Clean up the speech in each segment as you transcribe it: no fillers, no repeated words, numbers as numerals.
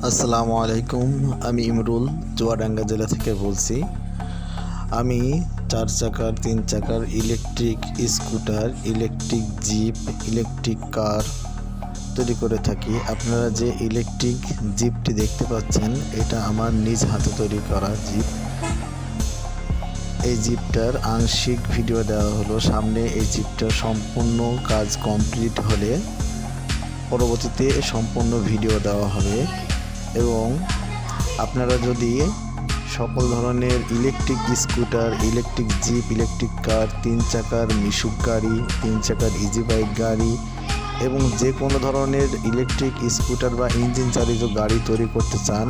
আসসালামু আলাইকুম। আমি ইমরুল চুয়াডাঙ্গা জেলা থেকে বলছি। আমি 4 চাকার 3 চাকার electric scooter, electric jeep, electric car তৈরি করে থাকি। আপনারা যে ইলেকট্রিক জিপটি দেখতে পাচ্ছেন, এটা আমার নিজ হাতে তৈরি করা জিপ। এই জিপটার আংশিক ভিডিও দেওয়া হলো। সামনে এই জিপটার সম্পূর্ণ কাজ কমপ্লিট হলে পরবর্তীতে সম্পূর্ণ ভিডিও দেওয়া হবে। এবং আপনারা যদি সকল ধরনের electric scooter, electric jeep, electric car, 3 চাকার মিশুক গাড়ি, 3 চাকার ইজি বাইক গাড়ি এবং যে কোনো ধরনের ইলেকট্রিক স্কুটার বা ইঞ্জিন চালিত গাড়ি তৈরি করতে চান,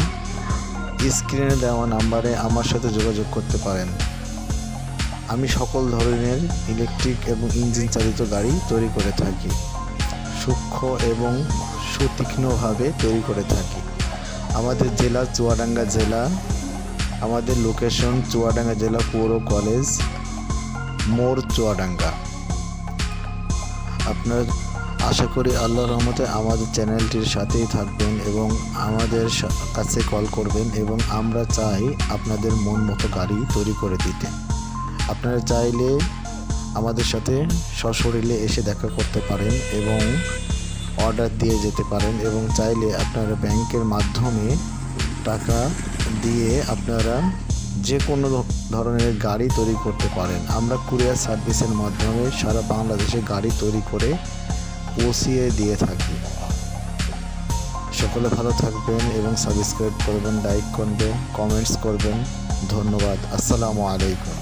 স্ক্রিনে দেওয়া নাম্বারে আমার সাথে যোগাযোগ করতে পারেন। আমি সকল ধরনের ইলেকট্রিক এবং ইঞ্জিন চালিত গাড়ি তৈরি করে থাকি, সূক্ষ্ম এবং সুতীক্ষ্ণভাবে তৈরি করে থাকি। আমাদের জেলা চুয়াডাঙ্গা জেলা, আমাদের লোকেশন চুয়াডাঙ্গা জেলা পৌর কলেজ মোড় চুয়াডাঙ্গা। আপনার আশা করি আল্লাহর রহমতে আমাদের চ্যানেলটির সাথেই থাকবেন এবং আমাদের কাছে কল করবেন এবং আমরা চাই আপনাদের মন মতো গাড়ি তৈরি করে দিতে। আপনারা চাইলে আমাদের সাথে সশরীরে এসে দেখা করতে পারেন এবং অর্ডার দিয়ে যেতে পারেন এবং চাইলে আপনারা ব্যাংকের মাধ্যমে টাকা দিয়ে আপনারা যে কোনো ধরনের গাড়ি তৈরি করতে পারেন। আমরা কুরিয়ার সার্ভিসের মাধ্যমে সারা বাংলাদেশে গাড়ি তৈরি করে পৌঁছিয়ে দিয়ে থাকি। সকলে ভালো থাকবেন এবং সাবস্ক্রাইব করবেন, লাইক করবেন, কমেন্টস করবেন। ধন্যবাদ। আসসালামু আলাইকুম।